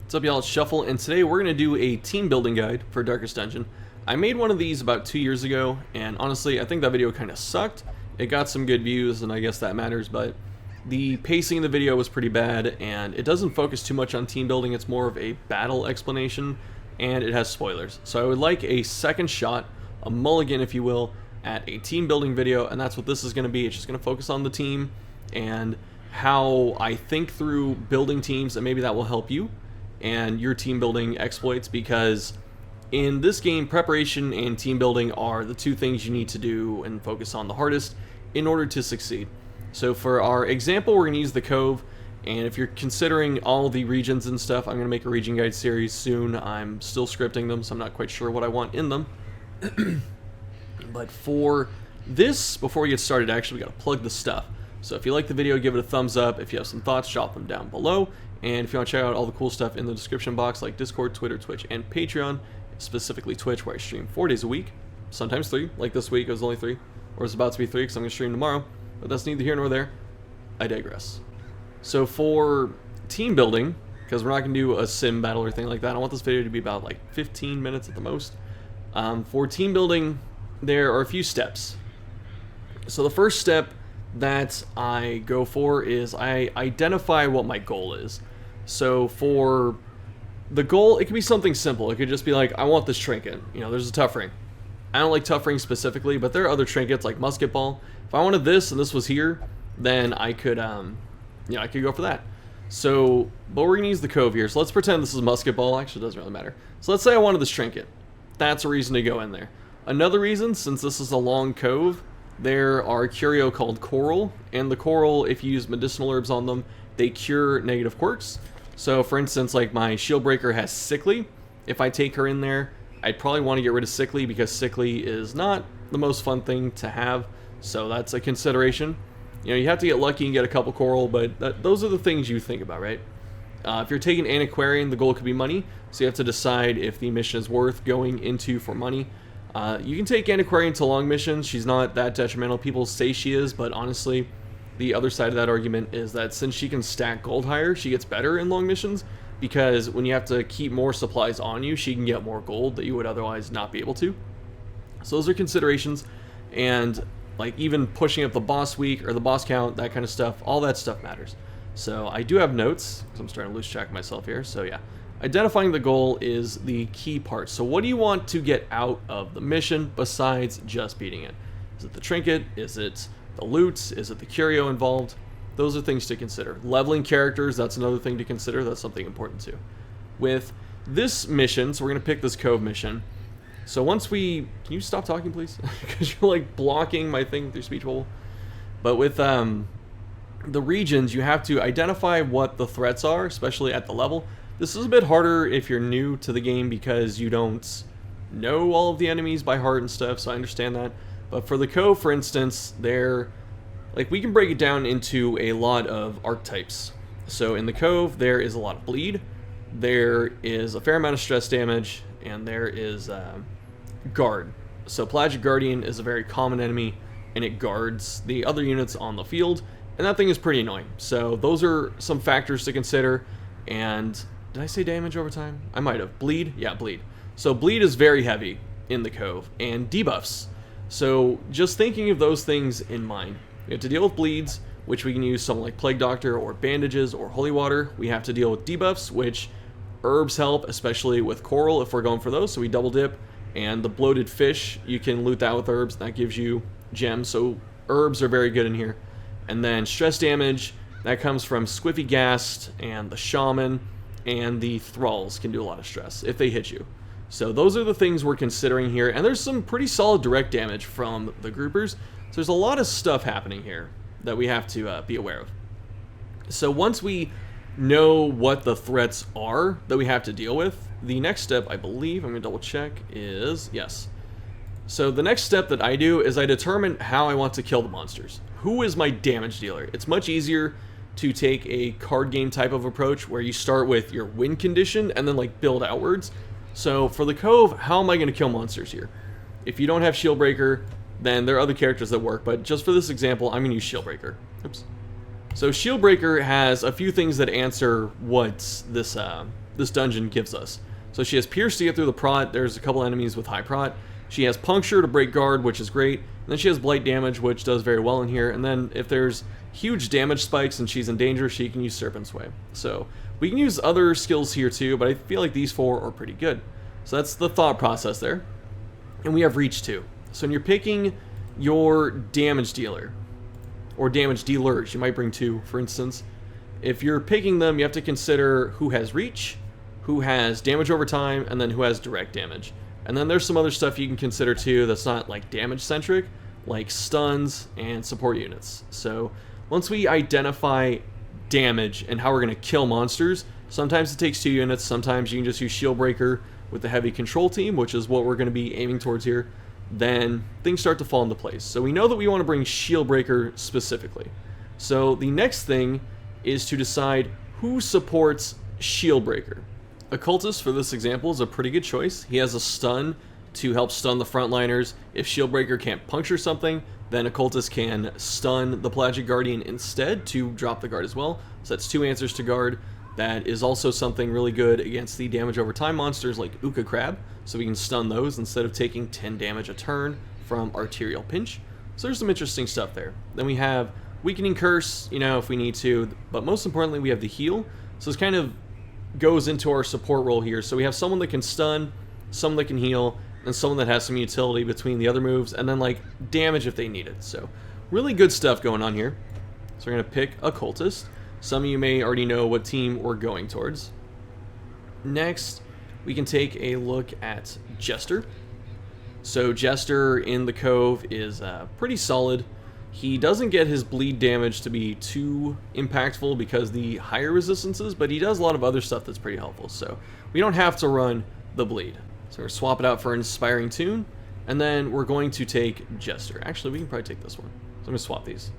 What's up, y'all? It's Shuffle, and today we're going to do a team building guide for Darkest Dungeon. I made one of these about 2 years ago, and honestly, I think that video kind of sucked. It got some good views, and I guess that matters, but the pacing of the video was pretty bad, and it doesn't focus too much on team building. It's more of a battle explanation, and it has spoilers. So I would like a second shot, a mulligan, if you will, at a team building video, and that's what this is going to be. It's just going to focus on the team and how I think through building teams, and maybe that will help you and your team building exploits, because in this game, preparation and team building are the two things you need to do and focus on the hardest in order to succeed. So for our example, we're going to use the Cove, and if you're considering all the regions and stuff, I'm going to make a region guide series soon. I'm still scripting them, so I'm not quite sure what I want in them. But for this, before we get started, actually, we got to plug the stuff. So if you like the video, give it a thumbs up. If you have some thoughts, drop them down below. And if you want to check out all the cool stuff in the description box, like Discord, Twitter, Twitch, and Patreon, specifically Twitch, where I stream 4 days a week, sometimes 3. Like this week, it was only 3, or it's about to be 3 because I'm going to stream tomorrow. But that's neither here nor there. I digress. So for team building, because we're not going to do a sim battle or anything like that, I want this video to be about like 15 minutes at the most. For team building, there are a few steps. So the first step that I go for is I identify what my goal is. So for the goal, it could be something simple. It could just be like, I want this trinket. You know, there's a tough ring. I don't like tough rings specifically, but there are other trinkets like musket ball. If I wanted this and this was here, then I could, I could go for that. So, but we're gonna use the Cove here. So let's pretend this is musket ball. Actually, it doesn't really matter. So let's say I wanted this trinket. That's a reason to go in there. Another reason, since this is a long cove, there are a curio called coral, and the coral, if you use medicinal herbs on them, they cure negative quirks. So for instance, like my shield breaker has sickly. If I take her in there, I'd probably want to get rid of sickly, because sickly is not the most fun thing to have. So that's a consideration. You know, you have to get lucky and get a couple coral, but those are the things you think about, right? If you're taking antiquarian, the goal could be money. So you have to decide if the mission is worth going into for money. You can take antiquarian to long missions. She's not that detrimental. People say she is, but honestly, the other side of that argument is that since she can stack gold higher, she gets better in long missions, because when you have to keep more supplies on you, she can get more gold that you would otherwise not be able to. So those are considerations, and like even pushing up the boss week or the boss count, that kind of stuff, all that stuff matters. So I do have notes, because I'm starting to lose track of myself here, so yeah. Identifying the goal is the key part. So what do you want to get out of the mission besides just beating it? Is it the trinket? Is it the loot? Is it the curio involved? Those are things to consider. Leveling characters, that's another thing to consider. That's something important too. With this mission, so we're going to pick this Cove mission. So once we... Can you stop talking, please? Because you're like blocking my thing with your speech bubble. But with the regions, you have to identify what the threats are, especially at the level. This is a bit harder if you're new to the game, because you don't know all of the enemies by heart and stuff, so I understand that. But for the Cove, for instance, we can break it down into a lot of archetypes. So in the Cove, there is a lot of bleed, there is a fair amount of stress damage, and there is guard. So Pelagic Guardian is a very common enemy, and it guards the other units on the field, and that thing is pretty annoying. So those are some factors to consider. And did I say damage over time? I might have. Bleed? Yeah, bleed. So bleed is very heavy in the Cove, and debuffs. So just thinking of those things in mind. We have to deal with bleeds, which we can use something like Plague Doctor or bandages or holy water. We have to deal with debuffs, which herbs help, especially with coral if we're going for those, so we double dip. And the bloated fish, you can loot that with herbs, that gives you gems, so herbs are very good in here. And then stress damage, that comes from Squiffy Ghast, and the Shaman, and the Thralls can do a lot of stress if they hit you. So those are the things we're considering here, and there's some pretty solid direct damage from the groupers. So there's a lot of stuff happening here that we have to be aware of. So once we know what the threats are that we have to deal with, the next step, I believe, I'm going to double check, is, yes. So the next step that I do is I determine how I want to kill the monsters. Who is my damage dealer? It's much easier to take a card game type of approach where you start with your win condition and then like build outwards. So for the Cove, how am I going to kill monsters here? If you don't have Shield Breaker, then there are other characters that work, but just for this example, I'm going to use Shield Breaker. Oops. So Shield Breaker has a few things that answer what this this dungeon gives us. So she has Pierce to get through the prot. There's a couple enemies with high prot. She has Puncture to break guard, which is great. And then she has Blight damage, which does very well in here. And then if there's huge damage spikes and she's in danger, she can use Serpent's Way. So we can use other skills here too, but I feel like these 4 are pretty good. So that's the thought process there. And we have Reach too. So when you're picking your damage dealer, or damage dealers, you might bring 2, for instance. If you're picking them, you have to consider who has Reach, who has damage over time, and then who has direct damage. And then there's some other stuff you can consider too that's not like damage centric, like stuns and support units. So once we identify damage and how we're going to kill monsters, sometimes it takes 2 units, sometimes you can just use Shield Breaker with the heavy control team, which is what we're going to be aiming towards here. Then things start to fall into place. So we know that we want to bring Shield Breaker specifically. So the next thing is to decide who supports Shield Breaker. Occultist, for this example, is a pretty good choice. He has a stun to help stun the frontliners. If Shield Breaker can't puncture something, then Occultist can stun the Pelagic Guardian instead to drop the guard as well. So that's 2 answers to guard. That is also something really good against the damage over time monsters like Uka Crab, so we can stun those instead of taking 10 damage a turn from Arterial Pinch. So there's some interesting stuff there. Then we have Weakening Curse, you know, if we need to, but most importantly we have the heal. So this kind of goes into our support role here. So we have someone that can stun, someone that can heal, and someone that has some utility between the other moves, and then like damage if they need it. So really good stuff going on here. So we're going to pick Occultist. Some of you may already know what team we're going towards. Next, we can take a look at Jester. So Jester in the Cove is pretty solid. He doesn't get his bleed damage to be too impactful because the higher resistances, but he does a lot of other stuff that's pretty helpful. So we don't have to run the bleed. So we're going to swap it out for Inspiring Tune, and then we're going to take Jester. Actually, we can probably take this one. So I'm going to swap these.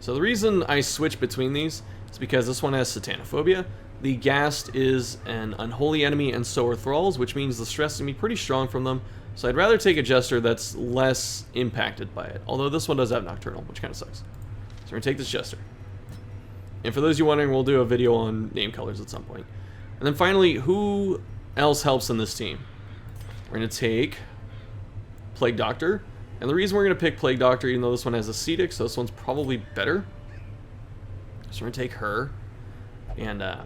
So the reason I switch between these is because this one has Satanophobia. The Ghast is an unholy enemy, and so are Thralls, which means the stress is going to be pretty strong from them. So I'd rather take a Jester that's less impacted by it. Although this one does have Nocturnal, which kind of sucks. So we're going to take this Jester. And for those of you wondering, we'll do a video on name colors at some point. And then finally, who else helps in this team? We're going to take Plague Doctor. And the reason we're going to pick Plague Doctor, even though this one has Ascetic, so this one's probably better. So we're going to take her. And I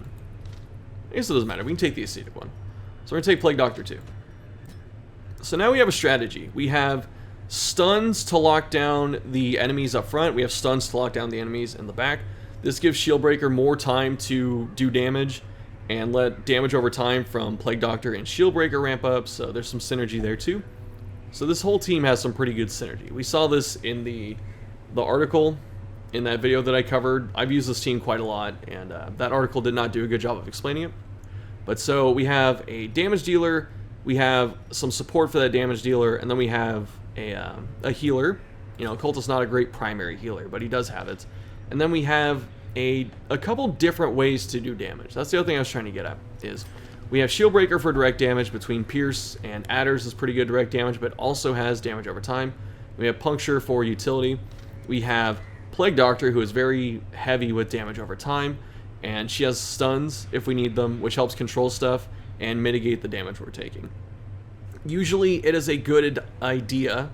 guess it doesn't matter. We can take the Ascetic one. So we're going to take Plague Doctor too. So now we have a strategy. We have stuns to lock down the enemies up front. We have stuns to lock down the enemies in the back. This gives Shieldbreaker more time to do damage and let damage over time from Plague Doctor and Shieldbreaker ramp up. So there's some synergy there too. So this whole team has some pretty good synergy. We saw this in the article in that video that I covered. I've used this team quite a lot, and that article did not do a good job of explaining it. But so we have a damage dealer, we have some support for that damage dealer, and then we have a healer. You know, Cultist's not a great primary healer, but he does have it. And then we have a couple different ways to do damage. That's the other thing I was trying to get at, is we have Shieldbreaker for direct damage between Pierce and Adders is pretty good direct damage, but also has damage over time. We have Puncture for utility. We have Plague Doctor, who is very heavy with damage over time, and she has stuns if we need them, which helps control stuff and mitigate the damage we're taking. Usually it is a good idea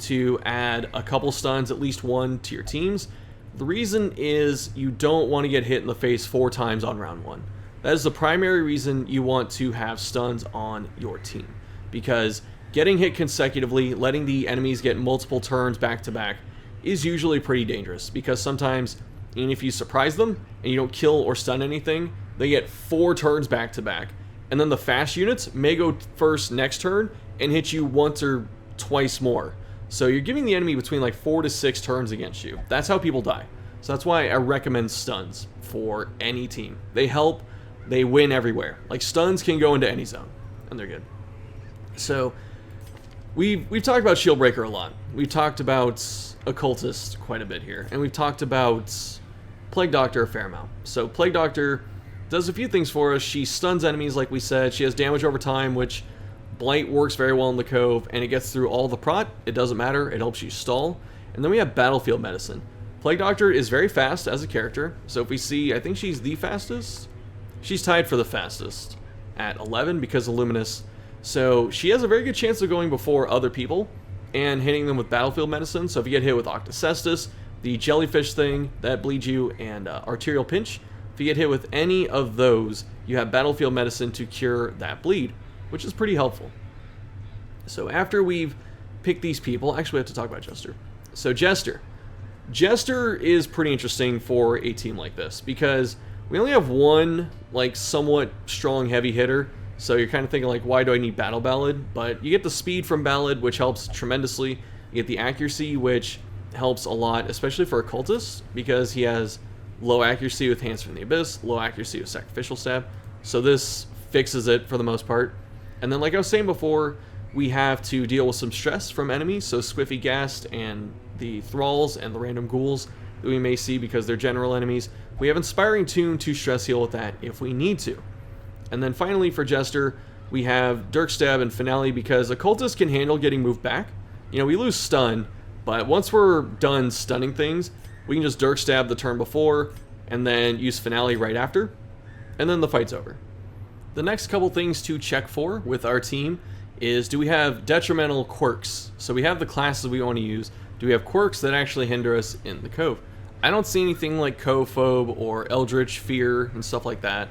to add a couple stuns, at least one, to your teams. The reason is you don't want to get hit in the face 4 times on round 1. That is the primary reason you want to have stuns on your team, because getting hit consecutively, letting the enemies get multiple turns back to back is usually pretty dangerous, because sometimes even if you surprise them and you don't kill or stun anything, they get 4 turns back to back, and then the fast units may go first next turn and hit you once or twice more. So you're giving the enemy between like 4 to 6 turns against you. That's how people die. So that's why I recommend stuns for any team. They help. They win everywhere. Like, stuns can go into any zone, and they're good. So we've talked about Shieldbreaker a lot. We've talked about Occultist quite a bit here, and we've talked about Plague Doctor a fair amount. So Plague Doctor does a few things for us. She stuns enemies, like we said. She has damage over time, which Blight works very well in the Cove, and it gets through all the prot. It doesn't matter. It helps you stall. And then we have Battlefield Medicine. Plague Doctor is very fast as a character, so if we see, I think she's the fastest. She's tied for the fastest at 11 because of Luminous. So she has a very good chance of going before other people and hitting them with Battlefield Medicine. So if you get hit with Octocestus, the jellyfish thing that bleeds you, and Arterial Pinch, if you get hit with any of those, you have Battlefield Medicine to cure that bleed, which is pretty helpful. So after we've picked these people, actually we have to talk about Jester. So Jester. Jester is pretty interesting for a team like this because we only have one like somewhat strong heavy hitter. So you're kind of thinking like, why do I need Battle Ballad? But you get the speed from Ballad, which helps tremendously. You get the accuracy, which helps a lot, especially for a cultist, because he has low accuracy with Hands from the Abyss, low accuracy with Sacrificial Stab. So this fixes it for the most part. And then like I was saying before, we have to deal with some stress from enemies, so Squiffy Ghast and the Thralls and the random ghouls that we may see because they're general enemies. We have Inspiring Tune to stress heal with that if we need to. And then finally for Jester, we have Dirk Stab and Finale because Occultist can handle getting moved back. You know, we lose stun, but once we're done stunning things, we can just Dirk Stab the turn before and then use Finale right after, and then the fight's over. The next couple things to check for with our team is, do we have detrimental quirks? So we have the classes we want to use. Do we have quirks that actually hinder us in the Cove? I don't see anything like Cove-phobe or Eldritch Fear and stuff like that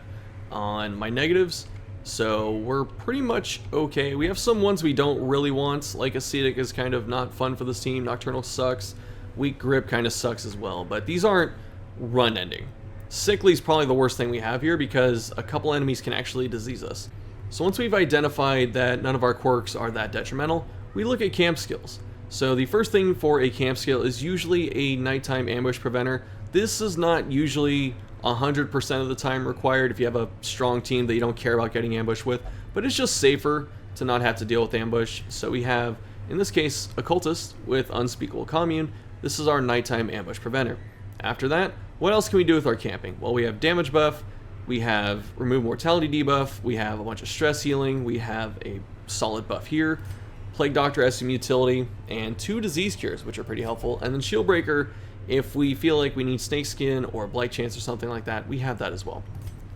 on my negatives, so we're pretty much okay. We have some ones we don't really want, like Ascetic is kind of not fun for this team, Nocturnal sucks, Weak Grip kind of sucks as well, but these aren't run-ending. Sickly is probably the worst thing we have here because a couple enemies can actually disease us. So once we've identified that none of our quirks are that detrimental, we look at camp skills. So the first thing for a camp skill is usually a nighttime ambush preventer. This is not usually 100% of the time required if you have a strong team that you don't care about getting ambushed with, but it's just safer to not have to deal with ambush. So we have, in this case, Occultist with Unspeakable Commune. This is our nighttime ambush preventer. After that, what else can we do with our camping? Well, we have damage buff, we have remove mortality debuff, we have a bunch of stress healing, we have a solid buff here, Plague Doctor has some utility, and 2 disease cures, which are pretty helpful, and then Shield Breaker, if we feel like we need Snakeskin or Blight Chance or something like that, we have that as well.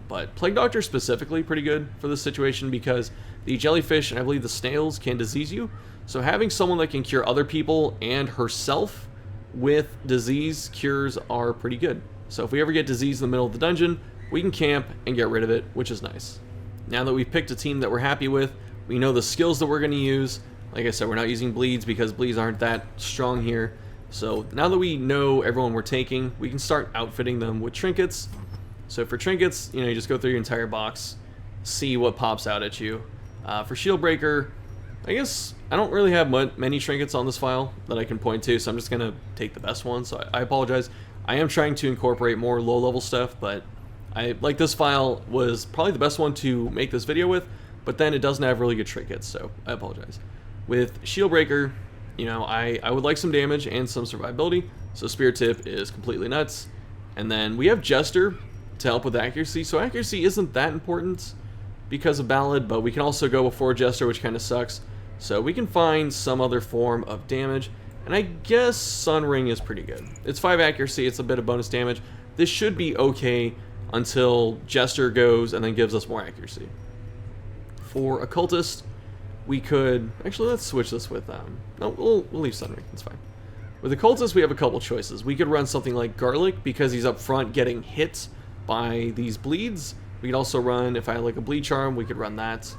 But Plague Doctor specifically pretty good for this situation because the jellyfish and I believe the snails can disease you, so having someone that can cure other people and herself with disease cures are pretty good. So if we ever get disease in the middle of the dungeon, we can camp and get rid of it, which is nice. Now that we've picked a team that we're happy with, we know the skills that we're going to use. Like I said, we're not using bleeds because bleeds aren't that strong here. So now that we know everyone we're taking, we can start outfitting them with trinkets. So for trinkets, you know, you just go through your entire box, see what pops out at you. For Shield Breaker, I guess I don't really have many trinkets on this file that I can point to, so I'm just going to take the best one. So I apologize. I am trying to incorporate more low-level stuff, but like this file was probably the best one to make this video with, but then it doesn't have really good trinkets, so I apologize. With Shield Breaker, you know, I would like some damage and some survivability, so Spear Tip is completely nuts. And then we have Jester to help with accuracy, so accuracy isn't that important because of Ballad, but we can also go before Jester, which kind of sucks. So we can find some other form of damage, and I guess Sun Ring is pretty good. It's 5 accuracy, it's a bit of bonus damage. This should be okay until Jester goes and then gives us more accuracy. For Occultist, we could... Actually, let's switch this with... No, we'll leave Sun Ring, it's fine. With Occultist, we have a couple choices. We could run something like Garlic because he's up front getting hit by these bleeds. We could also run, if I had like a Bleed Charm, we could run that.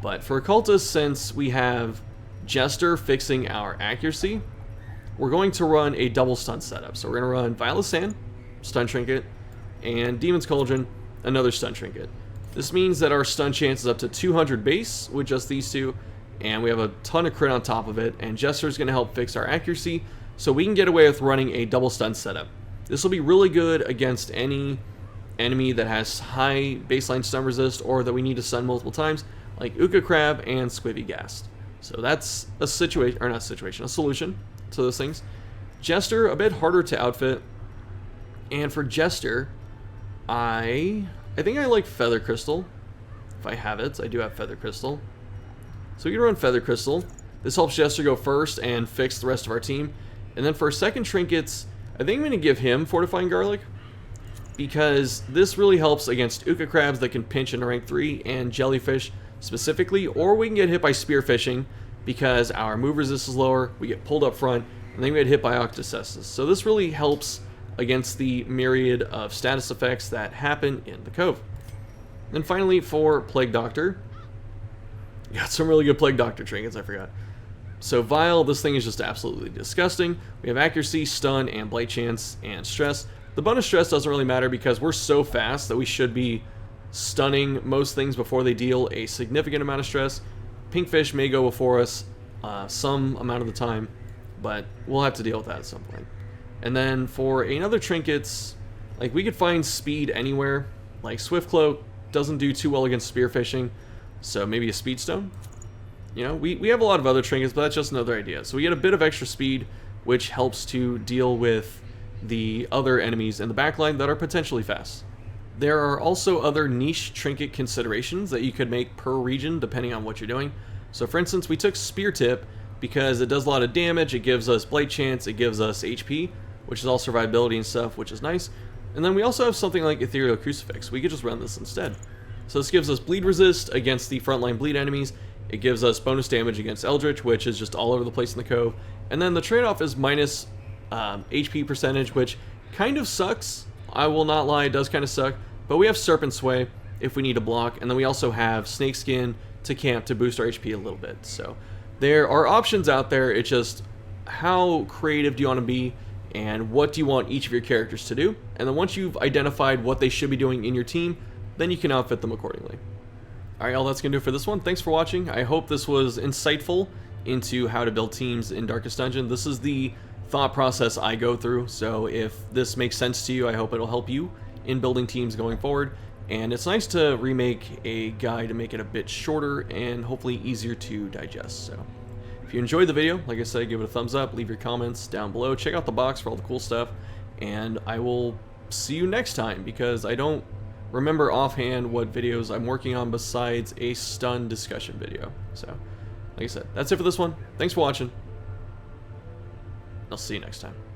But for Occultist, since we have Jester fixing our accuracy, we're going to run a double stun setup. So we're going to run Vial of Sand, stun trinket, and Demon's Cauldron, another stun trinket. This means that our stun chance is up to 200 base with just these two, and we have a ton of crit on top of it, and Jester is going to help fix our accuracy, so we can get away with running a double stun setup. This will be really good against any enemy that has high baseline stun resist or that we need to stun multiple times, like Uka Crab and Squiffy Ghast. So that's a situation, or not a situation, a solution to those things. Jester, a bit harder to outfit, and for Jester, I think I like Feather Crystal. If I have it, I do have Feather Crystal. So we can run Feather Crystal. This helps Jester go first and fix the rest of our team. And then for second trinkets, I think I'm going to give him Fortifying Garlic, because this really helps against Uka crabs that can pinch into rank 3 and jellyfish specifically, or we can get hit by spearfishing because our move resist is lower, we get pulled up front, and then we get hit by octocesses. So this really helps against the myriad of status effects that happen in the Cove. And then finally, for Plague Doctor, got some really good Plague Doctor trinkets, I forgot. So Vile, this thing is just absolutely disgusting. We have accuracy, stun, and blight chance, and stress. The bonus stress doesn't really matter because we're so fast that we should be stunning most things before they deal a significant amount of stress. Pinkfish may go before us some amount of the time, but we'll have to deal with that at some point. And then for another trinkets, like we could find speed anywhere. Like Swift Cloak doesn't do too well against spearfishing, so maybe a Speed Stone. You know, we have a lot of other trinkets, but that's just another idea. So we get a bit of extra speed, which helps to deal with the other enemies in the backline that are potentially fast. There are also other niche trinket considerations that you could make per region depending on what you're doing. So for instance, we took Spear Tip because it does a lot of damage, it gives us blight chance, it gives us HP, which is all survivability and stuff, which is nice. And then we also have something like Ethereal Crucifix. We could just run this instead. So this gives us bleed resist against the frontline bleed enemies. It gives us bonus damage against Eldritch, which is just all over the place in the Cove. And then the trade-off is minus HP percentage, which kind of sucks. I will not lie, it does kind of suck. But we have Serpent Sway if we need to block, and then we also have Snakeskin to camp to boost our HP a little bit. So there are options out there. It's just how creative do you want to be, and what do you want each of your characters to do? And then once you've identified what they should be doing in your team, then you can outfit them accordingly. Alright, y'all, that's going to do it for this one. Thanks for watching. I hope this was insightful into how to build teams in Darkest Dungeon. This is the thought process I go through, so if this makes sense to you, I hope it'll help you in building teams going forward. And it's nice to remake a guide to make it a bit shorter and hopefully easier to digest. So if you enjoyed the video, like I said, give it a thumbs up, leave your comments down below, check out the box for all the cool stuff, and I will see you next time, because I don't remember offhand what videos I'm working on besides a stun discussion video. So like I said, that's it for this one. Thanks for watching. I'll see you next time.